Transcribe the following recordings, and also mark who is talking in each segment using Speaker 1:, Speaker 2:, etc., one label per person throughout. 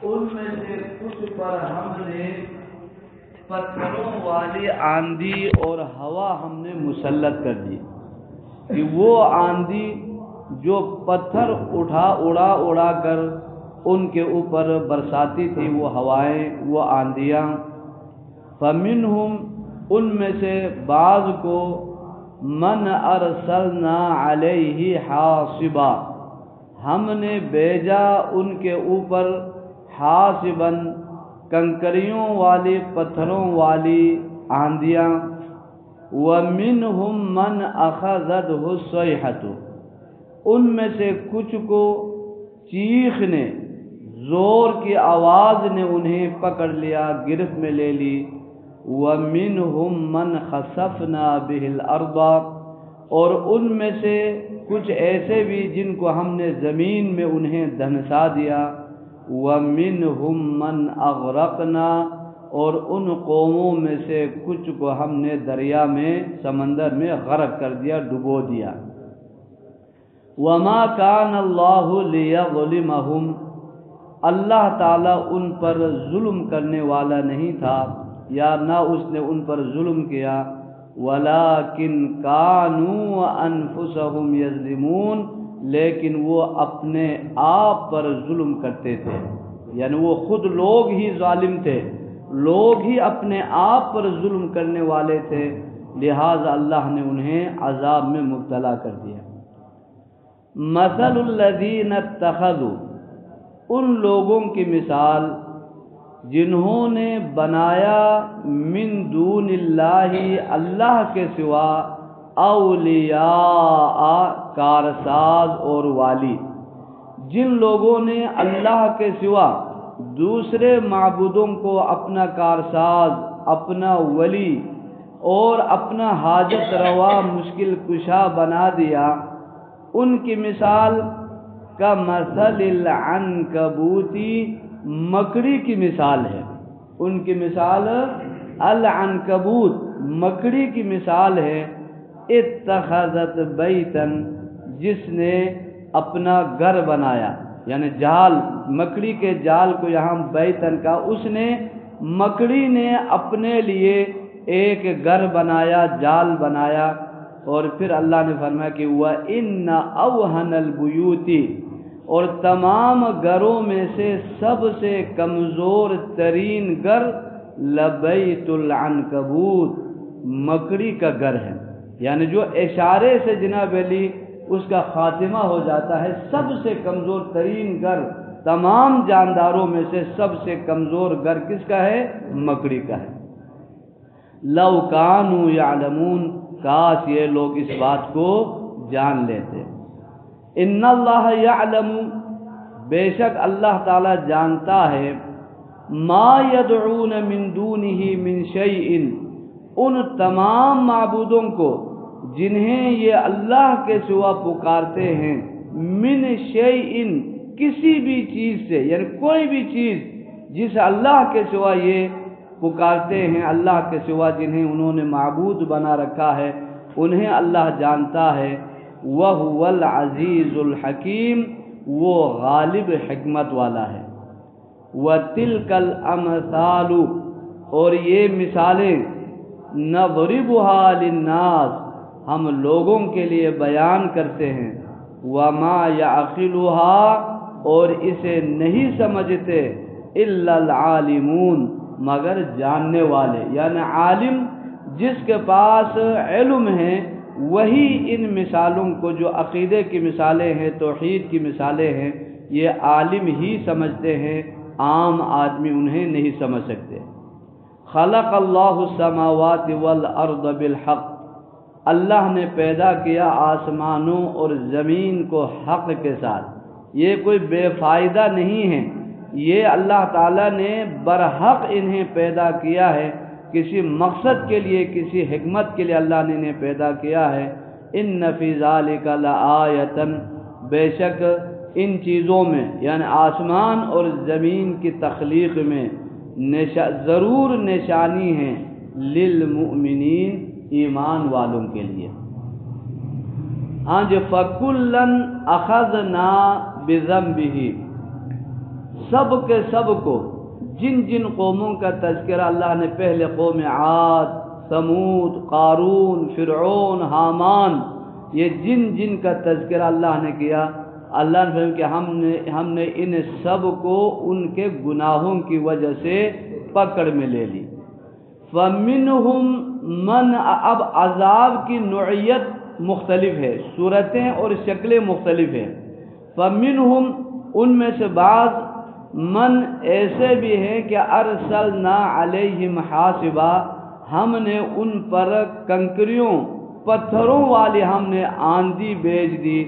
Speaker 1: ان میں سے کچھ پر ہم نے پتھروں والی آندھی اور ہوا ہم نے مسلط کر دی کہ وہ آندھی جو پتھر اڑا کر ان کے اوپر برساتی تھی، وہ ہوائیں، وہ آندھیاں. فمنہم ان میں سے بعض کو من ارسلنا علیہ حاصبا ہم نے بھیجا ان کے اوپر حاصباً کنکریوں والی، پتھروں والی آندھیاں. ومنہم من اخذتہ الصیحۃ ان میں سے کچھ کو چیخ نے، زور کی آواز نے انہیں پکڑ لیا، گرفت میں لے لی. وَمِنْهُمْ مَنْ خَسَفْنَا بِهِ الْأَرْضَ اور ان میں سے کچھ ایسے بھی جن کو ہم نے زمین میں انہیں دھنسا دیا. وَمِنْهُمْ مَنْ أَغْرَقْنَا اور ان قوموں میں سے کچھ کو ہم نے دریا میں، سمندر میں غرق کر دیا، ڈبو دیا. وَمَا كَانَ اللَّهُ لِيَظْلِمَهُمْ اللہ تعالیٰ ان پر ظلم کرنے والا نہیں تھا، یا نہ اس نے ان پر ظلم کیا. وَلَٰكِنْ كَانُوا أَنفُسَهُمْ يَظْلِمُونَ لیکن وہ اپنے آپ پر ظلم کرتے تھے، یعنی وہ خود لوگ ہی ظالم تھے، لوگ ہی اپنے آپ پر ظلم کرنے والے تھے، لہذا اللہ نے انہیں عذاب میں مبتلا کر دیا. مثل الذین اتخذوا ان لوگوں کی مثال جنہوں نے بنایا من دون اللہ اللہ کے سوا اولیاء کارساز اور والی. جن لوگوں نے اللہ کے سوا دوسرے معبودوں کو اپنا کارساز، اپنا ولی اور اپنا حاجت روا، مشکل کشا بنا دیا، ان کی مثال کا مثل العنکبوتی مکڑی کی مثال ہے. ان کی مثال العنکبوت مکڑی کی مثال ہے. اتخذت بیتن جس نے اپنا گھر بنایا، یعنی جال، مکڑی کے جال کو یہاں بیتن کا، اس نے، مکڑی نے اپنے لیے ایک گھر بنایا، جال بنایا. اور پھر اللہ نے فرمایا کہ وَإِنَّ أَوْهَنَ الْبُيُوتِ اور تمام گھروں میں سے سب سے کمزور ترین گھر لَبَيْتُ الْعَنْكَبُوتِ مکڑی کا گھر ہے. یعنی جو اشارے سے جناب علی اس کا خاتمہ ہو جاتا ہے، سب سے کمزور ترین گھر، تمام جانداروں میں سے سب سے کمزور گھر کس کا ہے؟ مکڑی کا ہے. لَوْ كَانُوا يَعْلَمُونَ کاش یہ لوگ اس بات کو جان لیتے. ان اللہ یعلم بے شک اللہ تعالی جانتا ہے، ما یدعون من دونہ من شیء ان تمام معبودوں کو جنہیں یہ اللہ کے سوا پکارتے ہیں، من شیء کسی بھی چیز سے، یعنی کوئی بھی چیز جسے اللہ کے سوا یہ پکارتے ہیں، اللہ کے سوا جنہیں انہوں نے معبود بنا رکھا ہے، انہیں اللہ جانتا ہے. وَهُوَ الْعَزِيزُ الْحَكِيمُ وہ غالب حکمت والا ہے. وَتِلْكَ الْأَمْثَالُ اور یہ مثالیں نَضْرِبُهَا لِلنَّاسِ ہم لوگوں کے لیے بیان کرتے ہیں. وَمَا يَعْقِلُهَا اور اسے نہیں سمجھتے إِلَّا الْعَالِمُونَ مگر جاننے والے، یعنی عالم جس کے پاس علم ہے وہی ان مثالوں کو، جو عقیدے کی مثالیں ہیں، توحید کی مثالیں ہیں، یہ عالم ہی سمجھتے ہیں، عام آدمی انہیں نہیں سمجھ سکتے. خلق اللہ السماوات والارض بالحق اللہ نے پیدا کیا آسمانوں اور زمین کو حق کے ساتھ. یہ کوئی بے فائدہ نہیں ہے، یہ اللہ تعالیٰ نے برحق انہیں پیدا کیا ہے، کسی مقصد کے لیے، کسی حکمت کے لیے اللہ نے انہیں پیدا کیا ہے. ان فی ذالک لآیۃ بے شک ان چیزوں میں، یعنی آسمان اور زمین کی تخلیق میں ضرور نشانی ہے للمؤمنین ایمان والوں کے لیے. ہاں جی، فَكُلًّا أَخَذْنَا بِذَنبِهِ سب کے سب کو جن جن قوموں کا تذکرہ اللہ نے پہلے قوم عاد، ثمود، قارون، فرعون، حامان، یہ جن جن کا تذکرہ اللہ نے کیا، اللہ نے فرمایا کہ ہم نے ان سب کو ان کے گناہوں کی وجہ سے پکڑ میں لے لی۔ فَمِنْهُمْ من، اب عذاب کی نوعیت مختلف ہے، صورتیں اور شکلیں مختلف ہیں۔ فَمِنْهُمْ، ان میں سے بعض، من ایسے بھی ہیں کہ ارسلنا علیہم حاصبا، ہم نے ان پر کنکریوں پتھروں والی ہم نے آندھی بھیج دی،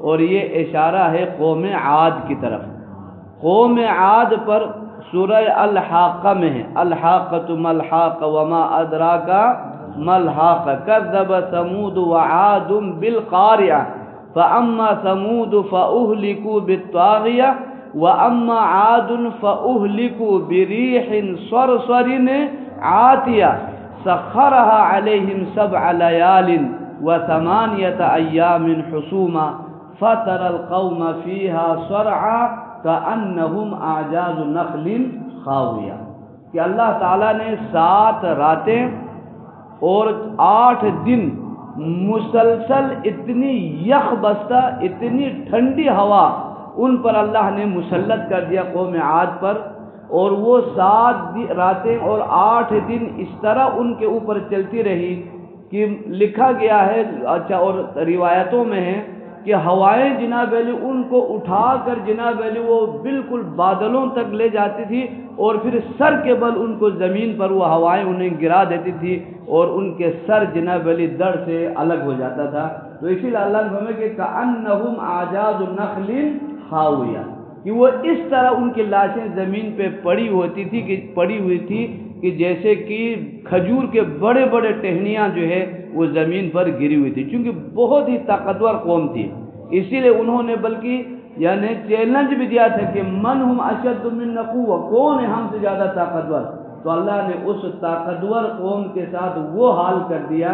Speaker 1: اور یہ اشارہ ہے قوم عاد کی طرف۔ قوم عاد پر سورہ الحاقہ میں ہے، الحاقۃ ما الحاقہ وما ادراک ما الحاقہ، کذب ثمود وعاد بالقارعہ فاما ثمود فاہلکوا بالطاغیہ واما عاد فاہلکوا بریح صرصر عاتیہ سخرها علیہم 7 لیال وثمانیۃ ایام حسوما فترى القوم فيها صرعا كأنهم اعجاز نخل خاویہ، کہ اللہ تعالیٰ نے 7 راتیں اور 8 دن مسلسل اتنی یخ بستہ، اتنی ٹھنڈی ہوا ان پر اللہ نے مسلط کر دیا قوم عاد پر، اور وہ 7 راتیں اور 8 دن اس طرح ان کے اوپر چلتی رہی کہ لکھا گیا ہے، اچھا، اور روایتوں میں ہے کہ ہوائیں جناب علی ان کو اٹھا کر جناب علی وہ بالکل بادلوں تک لے جاتی تھی، اور پھر سر کے بل ان کو زمین پر وہ ہوائیں انہیں گرا دیتی تھی، اور ان کے سر جناب علی دڑ سے الگ ہو جاتا تھا۔ تو اسی لیے اللہ نے فرمایا کہ کأنہم اعجاز نخل خاویہ، کہ وہ اس طرح ان کی لاشیں زمین پہ پڑی ہوئی تھی کہ جیسے کہ کھجور کے بڑے بڑے ٹہنیاں جو ہے وہ زمین پر گری ہوئی تھی، چونکہ بہت ہی طاقتور قوم تھی، اسی لیے انہوں نے بلکہ یعنی چیلنج بھی دیا تھا کہ من ہم اشد منا قوہ، کون ہے ہم سے زیادہ طاقتور؟ تو اللہ نے اس طاقتور قوم کے ساتھ وہ حال کر دیا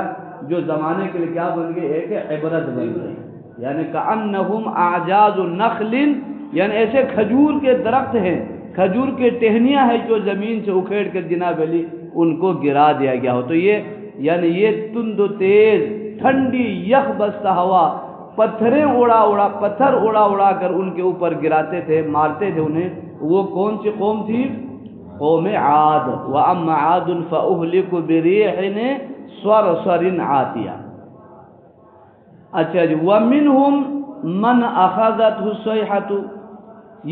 Speaker 1: جو زمانے کے لیے کیا بن گئی، ایک عبرت بن گئی، یعنی کأنہم اعجاز نخل، یعنی ایسے کھجور کے درخت ہیں، کھجور کے ٹہنیاں ہیں جو زمین سے اکھیڑ کر جناب علی ان کو گرا دیا گیا ہو۔ تو یہ یعنی یہ تند و تیز ٹھنڈی یخ بستہ ہوا پتھر اڑا اڑا کر ان کے اوپر گراتے تھے، مارتے تھے انہیں، وہ کون سی قوم تھی؟ قوم عاد۔ وَأَمَّا عَادٌ فَأُهْلِكُوا بِرِيحٍ صَرْصَرٍ عَاتِيَةٍ۔ اچھا جی، وَمِنْهُمْ مَنْ أَخَذَتْهُ الصَّيْحَةُ،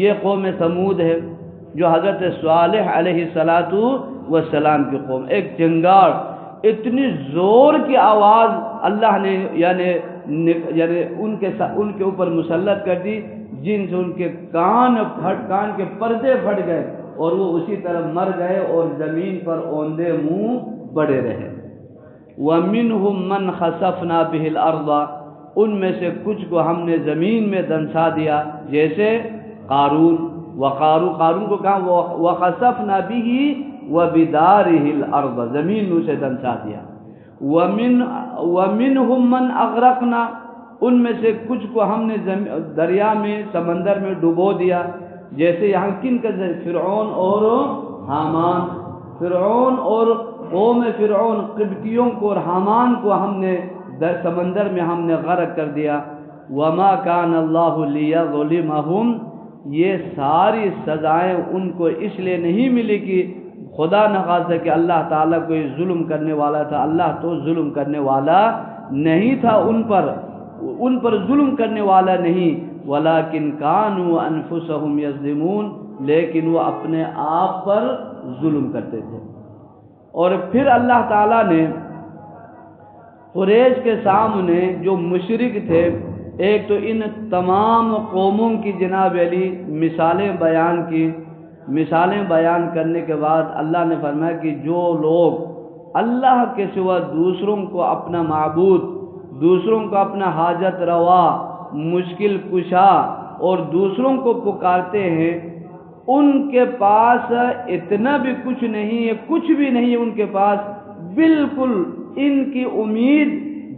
Speaker 1: یہ قوم ثمود ہے جو حضرت صالح علیہ السلام کی قوم، ایک چنگاڑ، اتنی زور کی آواز اللہ نے یعنی ان کے اوپر مسلط کر دی، جن سے ان کے کان کے پردے پھٹ گئے، اور وہ اسی طرح مر گئے اور زمین پر اوندے منہ پڑے رہے۔ وَمِنْهُمْ مَنْ خَسَفْنَا بِهِ الْأَرْضَ، ان میں سے کچھ کو ہم نے زمین میں دنسا دیا، جیسے قارون کو کہا وَخَسَفْنَا بِهِ وَبِدَارِهِ الْأَرْضَ، زمین میں اسے دنسا دیا۔ وَمِنْهُمْ مَنْ أَغْرَقْنَا، ان میں سے کچھ کو ہم نے دریا میں، سمندر میں ڈبو دیا، جیسے یہاں کن کا فرعون اور حامان، فرعون اور قوم فرعون، قبطیوں کو اور حامان کو ہم نے سمندر میں ہم نے غرق کر دیا۔ وَمَا كَانَ اللَّهُ لِيَظْلِمَهُمْ، یہ ساری سزائیں ان کو اس لیے نہیں ملی کہ خدا نخواستہ کہ اللہ تعالیٰ کوئی ظلم کرنے والا تھا، اللہ تو ظلم کرنے والا نہیں تھا، ان پر ظلم کرنے والا نہیں، وَلَكِنْ كَانُوا أَنفُسَهُمْ يَظْلِمُونَ، لیکن وہ اپنے آپ پر ظلم کرتے تھے۔ اور پھر اللہ تعالیٰ نے قریش کے سامنے جو مشرک تھے، ایک تو ان تمام قوموں کی جناب علی مثالیں بیان کی، مثالیں بیان کرنے کے بعد اللہ نے فرمایا کہ جو لوگ اللہ کے سوا دوسروں کو اپنا معبود، دوسروں کو اپنا حاجت روا، مشکل کشا اور دوسروں کو پکارتے ہیں، ان کے پاس اتنا بھی کچھ نہیں ہے، کچھ بھی نہیں ہے ان کے پاس، بالکل ان کی امید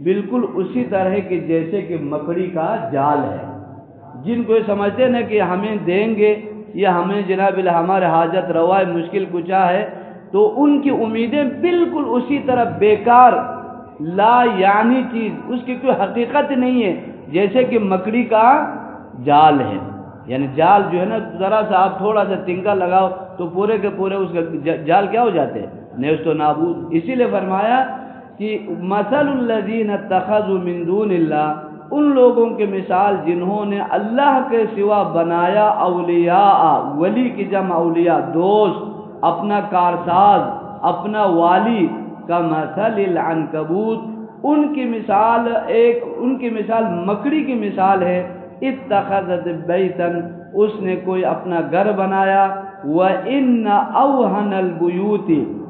Speaker 1: بالکل اسی طرح کہ جیسے کہ مکڑی کا جال ہے، جن کو یہ سمجھتے ہیں کہ ہمیں دیں گے یہ ہمیں جناب ہمارے حاجت روا ہے، مشکل کچا ہے، تو ان کی امیدیں بالکل اسی طرح بیکار لا یعنی چیز، اس کی کوئی حقیقت نہیں ہے، جیسے کہ مکڑی کا جال ہے. یعنی جال جو ہے نا، ذرا سا آپ تھوڑا سا تنکا لگاؤ تو پورے کے پورے اس کا جال کیا ہو جاتے ہیں، نیست و نابود. اسی لیے فرمایا کہ مثل الذین اتخذوا من دون اللہ، ان لوگوں کی مثال جنہوں نے اللہ کے سوا بنایا اولیاء، ولی کی جمع اولیاء، دوست، اپنا کارساز، اپنا والی، کا مثل العنکبوت، ان کی مثال مکڑی کی مثال ہے. اتخذت بیتا، اس نے کوئی اپنا گھر بنایا، وَإِنَّ أَوْهَنَ الْبُيُوتِ،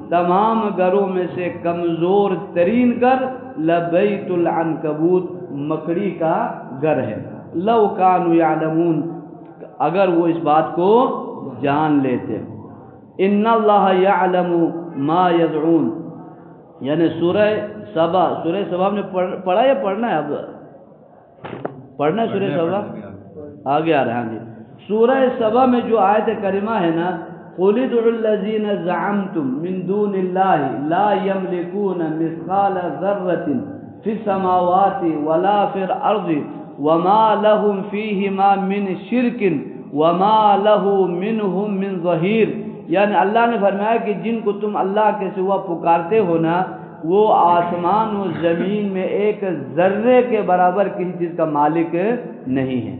Speaker 1: تمام گھروں میں سے کمزور ترین گھر لَبَيْتُ الْعَنْكَبُوتِ، مکڑی کا گھر ہے. لَوْ كَانُوا يَعْلَمُونَ، اگر وہ اس بات کو جان لیتے. إِنَّ اللَّهَ يَعْلَمُ مَا يَدْعُونَ، یعنی سورہ سبا نے پڑھا یا پڑھنا ہے؟ اب پڑھنا ہے سورہ سبا، آگے آ رہا ہے. ہاں جی، سورہ سبا میں جو آیت کریمہ ہے نا، قُلِ ادْعُوا الَّذِينَ زَعَمْتُم مِّن دُونِ اللَّهِ لَا يَمْلِكُونَ مِثْقَالَ ذَرَّةٍ فِي السَّمَاوَاتِ وَلَا فِي الْأَرْضِ وَمَا لَهُمْ فِيهِمَا مِنْ شِرْكٍ وَمَا لَهُ مِنْهُمْ مِنْ ظَهِيرٍ. یعنی اللہ نے فرمایا کہ جن کو تم اللہ کے سوا پکارتے ہو نا، وہ آسمان و زمین میں ایک ذرے کے برابر کسی چیز کا مالک نہیں ہے.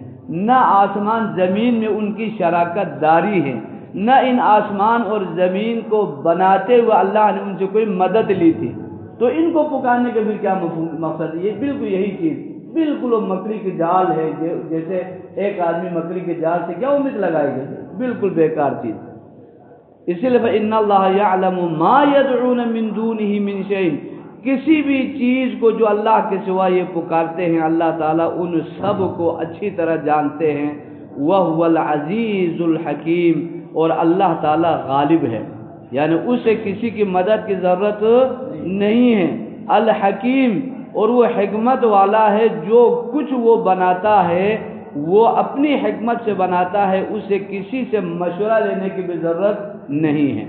Speaker 1: نہ آسمان زمین میں ان کی شراکت داری ہے، نہ ان آسمان اور زمین کو بناتے ہوئے اللہ نے ان سے کوئی مدد لی تھی. تو ان کو پکارنے کا پھر کیا مقصد ہے؟ یہ بالکل یہی چیز، بالکل وہ مکڑی کی جال ہے. جیسے ایک آدمی مکڑی کے جال سے کیا امید لگائے گا؟ بالکل بیکار چیز. اسی لیے فَإِنَّ اللَّهَ يَعْلَمُ مَا يَدْعُونَ مِن دُونِهِ مِن شَيْءٍ، کسی بھی چیز کو جو اللہ کے سوا یہ پکارتے ہیں، اللہ تعالیٰ ان سب کو اچھی طرح جانتے ہیں. وَهُوَ الْعَزِيزُ الْحَكِيمُ، اور اللہ تعالیٰ غالب ہے، یعنی اسے کسی کی مدد کی ضرورت نہیں ہے. الحکیم، اور وہ حکمت والا ہے. جو کچھ وہ بناتا ہے وہ اپنی حکمت سے بناتا ہے، اسے کسی سے مشورہ لینے کی بھی ضرورت نہیں ہے.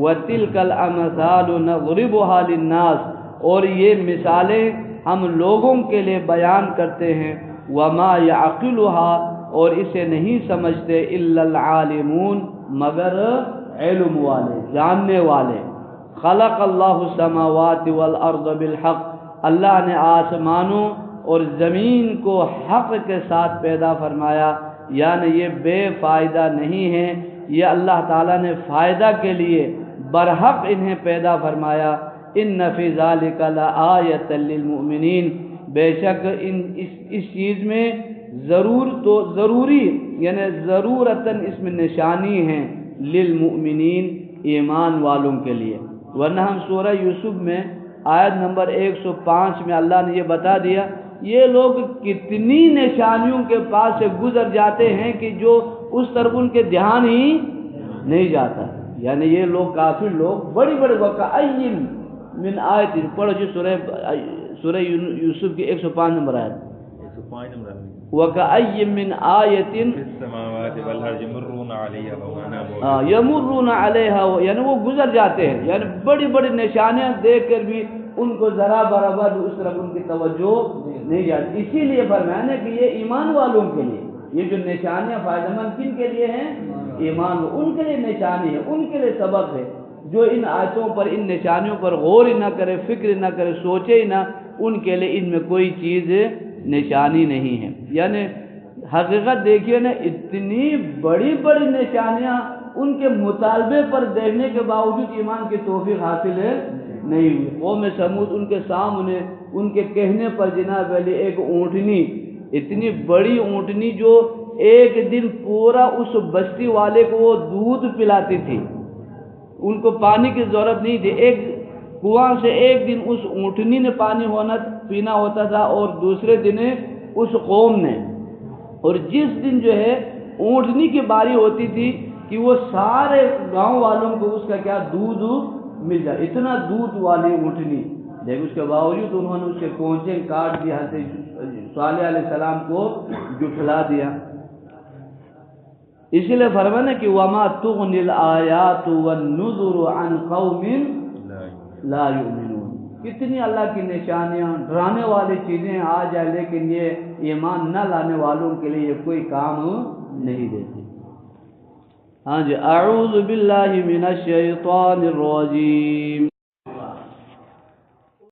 Speaker 1: وَتِلْكَ الْأَمْثَالُ نَضْرِبُهَا لِلنَّاسِ، اور یہ مثالیں ہم لوگوں کے لیے بیان کرتے ہیں. وَمَا يَعْقِلُهَا، اور اسے نہیں سمجھتے إِلَّا الْعَالِمُونَ، مگر علم والے، جاننے والے. خلق اللہ السماوات والارض بالحق، اللہ نے آسمانوں اور زمین کو حق کے ساتھ پیدا فرمایا. یعنی یہ بے فائدہ نہیں ہے، یہ اللہ تعالیٰ نے فائدہ کے لیے برحق انہیں پیدا فرمایا. ان فی ذلک لآیۃ للمؤمنین، بے شک اس چیز میں ضروری یعنی ضرورتاً اس میں نشانی ہے، للمؤمنین، ایمان والوں کے لیے. ورنہ ہم سورہ یوسف میں آیت نمبر 105 میں اللہ نے یہ بتا دیا، یہ لوگ کتنی نشانیوں کے پاس سے گزر جاتے ہیں کہ جو اس طرف ان کے دھیان ہی نہیں جاتا. یعنی یہ لوگ کافر لوگ بڑی بڑی وَكَأَيٍّ مِّنْ آیَةٍ، پڑھو جی سورہ یوسف کی 105 نمبر آیت. وَكَأَيٍّ مِّنْ آیَةٍ فِي السَّمَاوَاتِ وَالْأَرْضِ يَمُرُّونَ عَلَيْهَا، یعنی وہ گزر جاتے ہیں. یعنی بڑی بڑی نشانیاں دیکھ کر بھی ان کو ذرا برابر اس طرف ان کی توجہ نہیں جاتی. اسی لیے فرمایا کہ یہ ایمان والوں کے لیے یہ جو نشانیاں فائدہ مند کن کے لیے ہیں؟ ایمان، ان کے لیے نشانی ہے، ان کے لیے سبق ہے. جو ان آیتوں پر، ان نشانیوں پر غور ہی نہ کرے، فکر نہ کرے، سوچے ہی نہ، ان کے لیے ان میں کوئی چیز نشانی نہیں ہے. یعنی حقیقت دیکھیے نا، اتنی بڑی بڑی نشانیاں ان کے مطالبے پر دیکھنے کے باوجود ایمان کی توفیق حاصل نہیں ہوئی. قوم سمود، ان کے سامنے ان کے کہنے پر جناب علی ایک اونٹنی، اتنی بڑی اونٹنی جو ایک دن پورا اس بستی والے کو وہ دودھ پلاتی تھی، ان کو پانی کی ضرورت نہیں تھی. ایک کنواں سے ایک دن اس اونٹنی نے پانی پینا ہوتا تھا اور دوسرے دن اس قوم نے. اور جس دن جو ہے اونٹنی کی باری ہوتی تھی کہ وہ سارے گاؤں والوں کو اس کا کیا دودھ مل جائے، اتنا دودھ والی اونٹنی. لیکن اس کے باوجود انہوں نے اس کے کونچے کاٹ دیا، حضرت صالح علیہ السلام کو جھٹلا دیا. اسی لیے فرمانا کہ وما تغنی الآیات والنذر عن قوم لا یؤمنون، کتنی اللہ کی نشانیاں ڈرانے والی چیزیں آ جائیں لیکن یہ ایمان نہ لانے والوں کے لیے یہ کوئی کام نہیں دیتی۔ ہاں جی، اعوذ باللہ من الشیطان الرجیم۔